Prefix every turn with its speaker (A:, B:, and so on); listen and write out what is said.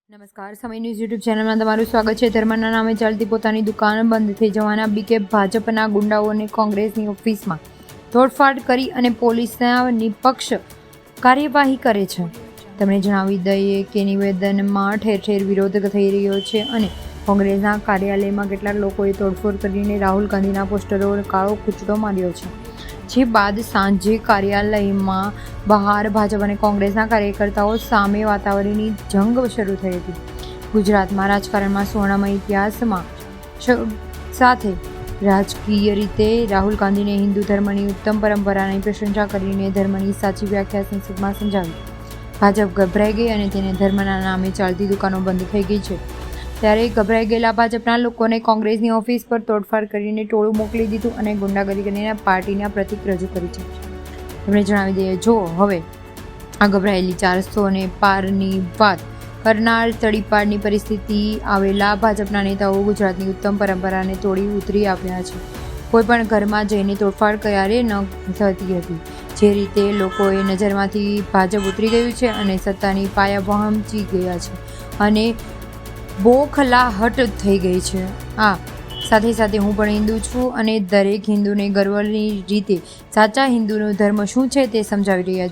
A: નમસ્કાર, સમય news YouTube ચેનલમાં તમારું સ્વાગત છે. ધર્મના નામે ચાલતી પોતાની દુકાન બંધ થઈ જવાના બીકે ભાજપના ગુંડાઓને કોંગ્રેસની ઓફિસમાં તોડફાડ કરી અને પોલીસના નિપક્ષ કાર્યવાહી કરે છે. તેમણે જણાવી દઈએ કે નિવેદનમાં ઠેર ઠેર વિરોધ થઈ રહ્યો છે અને કોંગ્રેસના કાર્યાલયમાં કેટલાક લોકોએ તોડફોડ કરીને રાહુલ ગાંધીના પોસ્ટરો કાળો કૂચડો માર્યો છે. જે બાદ સાંજે કાર્યાલયમાં બહાર ભાજપ અને કોંગ્રેસના કાર્યકર્તાઓ સામે વાતાવરણની જંગ શરૂ થઈ હતી. ગુજરાતમાં રાજકારણમાં સ્વર્ણમય ઇતિહાસમાં સાથે રાજકીય રીતે રાહુલ ગાંધીને હિન્દુ ધર્મની ઉત્તમ પરંપરાની પ્રશંસા કરીને ધર્મની સાચી વ્યાખ્યા સંસદમાં સમજાવી. ભાજપ ગભરાઈ ગઈ અને તેને ધર્મના નામે ચાલતી દુકાનો બંધ થઈ ગઈ છે. ત્યારે ગભરાઈ ગયેલા ભાજપના લોકોને કોંગ્રેસની ઓફિસ પર તોડફાડ કરીને ટોળું મોકલી દીધું અને ગુંડાગર્દી કરીને પાર્ટીના પ્રતિક રજૂ કરી છે. તેમણે જણાવી દઈએ, જો હવે આ ગભરાયેલી 400 પારની વાત કરનાર તડીપારની પરિસ્થિતિ આવેલા ભાજપના નેતાઓ ગુજરાતની ઉત્તમ પરંપરાને તોડી ઉતરી આવ્યા છે. કોઈ પણ ઘરમાં જઈને તોડફાડ ક્યારે ન થતી હતી. જે રીતે લોકોએ નજરમાંથી ભાજપ ઉતરી ગયું છે અને સત્તાની પાયા પહોંચી ગયા છે અને બોખલાહટ થઈ ગઈ છે. સાથે સાથે હું પણ હિન્દુ છું અને દરેક હિન્દુને ગર્વની રીતે સાચા હિન્દુનો ધર્મ શું છે તે સમજાવી રહ્યા